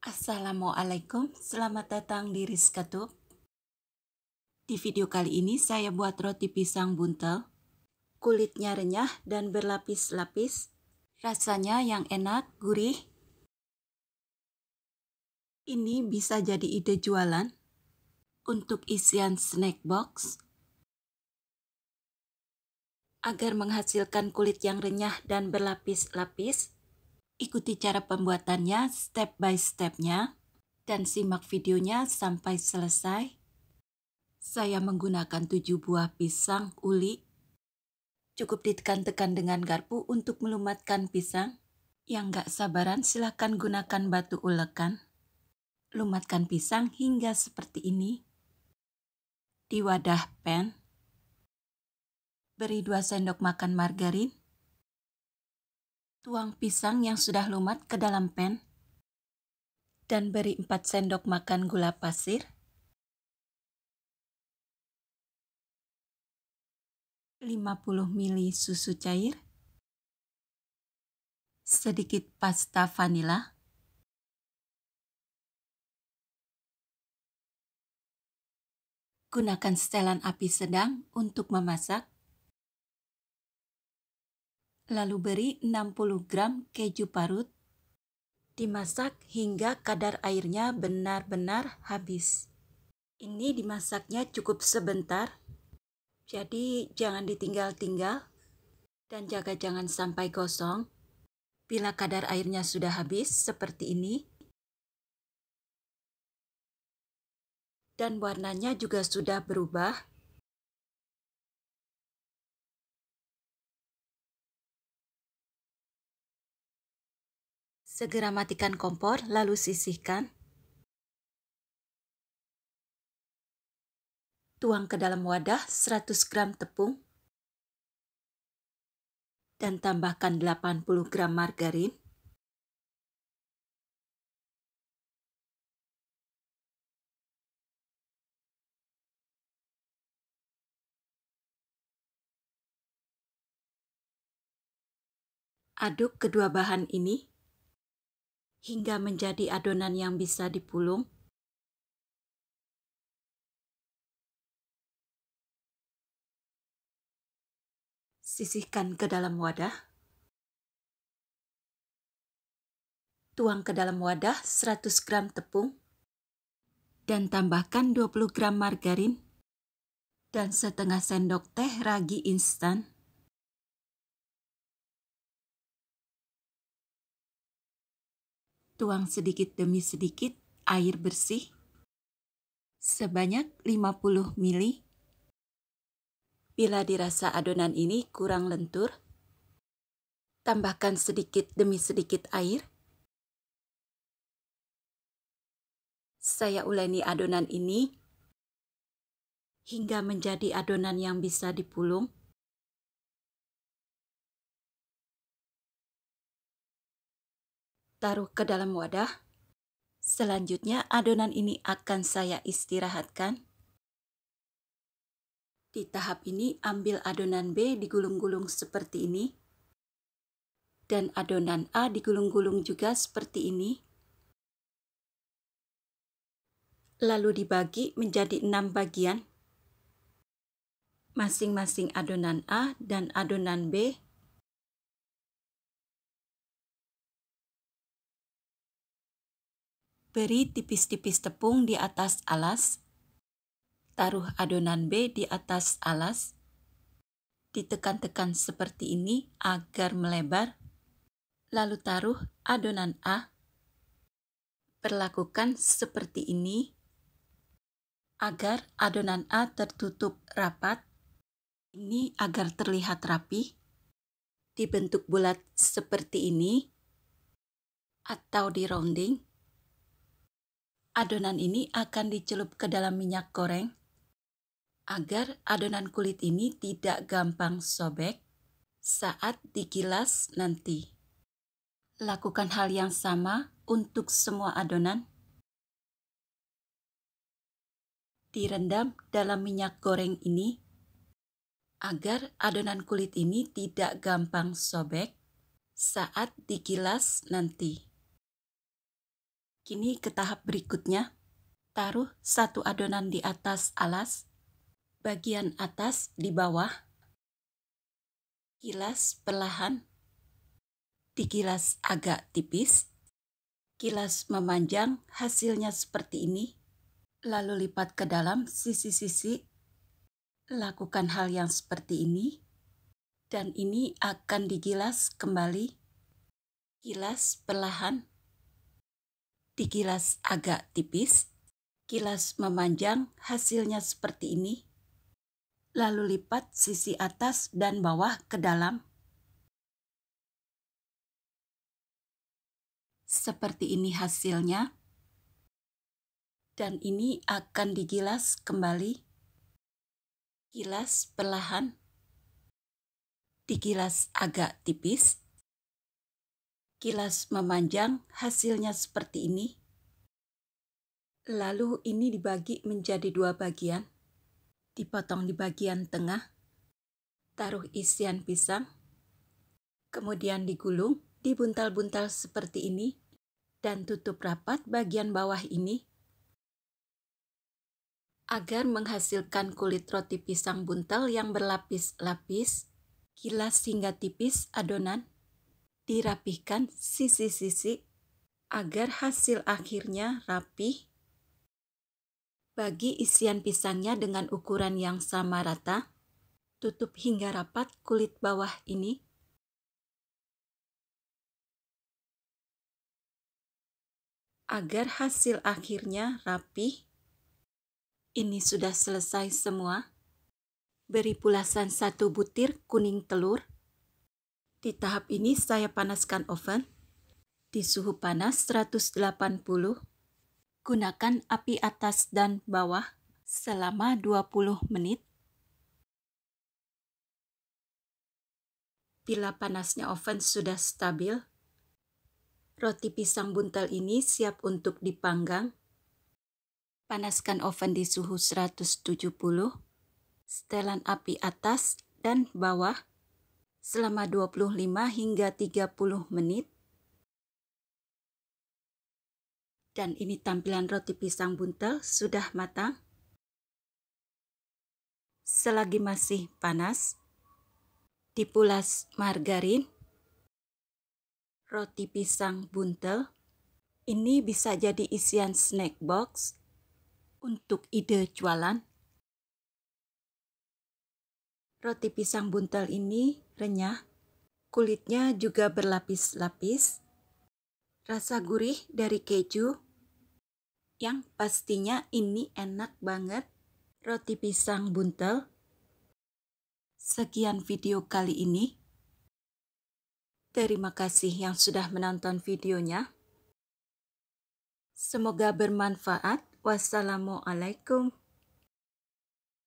Assalamualaikum, selamat datang di Rizka Tube. Di video kali ini saya buat roti pisang buntel. Kulitnya renyah dan berlapis-lapis. Rasanya yang enak, gurih. Ini bisa jadi ide jualan untuk isian snack box. Agar menghasilkan kulit yang renyah dan berlapis-lapis, ikuti cara pembuatannya step by stepnya dan simak videonya sampai selesai. Saya menggunakan 7 buah pisang uli. Cukup ditekan-tekan dengan garpu untuk melumatkan pisang. Yang gak sabaran silakan gunakan batu ulekan. Lumatkan pisang hingga seperti ini. Di wadah pan, beri 2 sendok makan margarin. Tuang pisang yang sudah lumat ke dalam pan. Dan beri 4 sendok makan gula pasir. 50 ml susu cair. Sedikit pasta vanila. Gunakan setelan api sedang untuk memasak. Lalu beri 60 gram keju parut. Dimasak hingga kadar airnya benar-benar habis. Ini dimasaknya cukup sebentar, jadi jangan ditinggal-tinggal dan jaga jangan sampai gosong. Bila kadar airnya sudah habis seperti ini, dan warnanya juga sudah berubah, segera matikan kompor lalu sisihkan. Tuang ke dalam wadah 100 gram tepung dan tambahkan 80 gram margarin. Aduk kedua bahan ini hingga menjadi adonan yang bisa dipulung. Sisihkan ke dalam wadah. Tuang ke dalam wadah 100 gram tepung dan tambahkan 20 gram margarin dan setengah sendok teh ragi instan. Tuang sedikit demi sedikit air bersih sebanyak 50 ml. Bila dirasa adonan ini kurang lentur, tambahkan sedikit demi sedikit air. Saya uleni adonan ini hingga menjadi adonan yang bisa dipulung. Taruh ke dalam wadah. Selanjutnya adonan ini akan saya istirahatkan. Di tahap ini ambil adonan B digulung-gulung seperti ini. Dan adonan A digulung-gulung juga seperti ini. Lalu dibagi menjadi 6 bagian. Masing-masing adonan A dan adonan B. Beri tipis-tipis tepung di atas alas. Taruh adonan B di atas alas. Ditekan-tekan seperti ini agar melebar. Lalu taruh adonan A. Perlakukan seperti ini agar adonan A tertutup rapat. Ini agar terlihat rapi. Dibentuk bulat seperti ini atau di rounding. Adonan ini akan dicelup ke dalam minyak goreng agar adonan kulit ini tidak gampang sobek saat digilas nanti. Lakukan hal yang sama untuk semua adonan. Direndam dalam minyak goreng ini agar adonan kulit ini tidak gampang sobek saat digilas nanti. Kini ke tahap berikutnya. Taruh satu adonan di atas alas, bagian atas di bawah. Kilas perlahan. Dikilas agak tipis. Kilas memanjang, hasilnya seperti ini. Lalu lipat ke dalam sisi-sisi. Lakukan hal yang seperti ini. Dan ini akan digilas kembali. Kilas perlahan. Dikilas agak tipis. Kilas memanjang, hasilnya seperti ini. Lalu lipat sisi atas dan bawah ke dalam. Seperti ini hasilnya. Dan ini akan digilas kembali. Kilas perlahan. Dikilas agak tipis. Kilas memanjang, hasilnya seperti ini. Lalu ini dibagi menjadi dua bagian. Dipotong di bagian tengah. Taruh isian pisang. Kemudian digulung, dibuntal-buntal seperti ini. Dan tutup rapat bagian bawah ini. Agar menghasilkan kulit roti pisang buntal yang berlapis-lapis, kilas hingga tipis adonan. Dirapihkan sisi-sisi agar hasil akhirnya rapi. Bagi isian pisangnya dengan ukuran yang sama rata. Tutup hingga rapat kulit bawah ini. Agar hasil akhirnya rapi. Ini sudah selesai semua. Beri pulasan 1 butir kuning telur. Di tahap ini saya panaskan oven di suhu panas 180. Gunakan api atas dan bawah selama 20 menit. Bila panasnya oven sudah stabil, roti pisang buntal ini siap untuk dipanggang. Panaskan oven di suhu 170. Setelan api atas dan bawah selama 25 hingga 30 menit. Dan ini tampilan roti pisang buntal sudah matang. Selagi masih panas, dipulas margarin. Roti pisang buntal ini bisa jadi isian snack box untuk ide jualan. Roti pisang buntal ini renyah, kulitnya juga berlapis-lapis. Rasa gurih dari keju, yang pastinya ini enak banget. Roti pisang buntal. Sekian video kali ini. Terima kasih yang sudah menonton videonya. Semoga bermanfaat. Wassalamualaikum.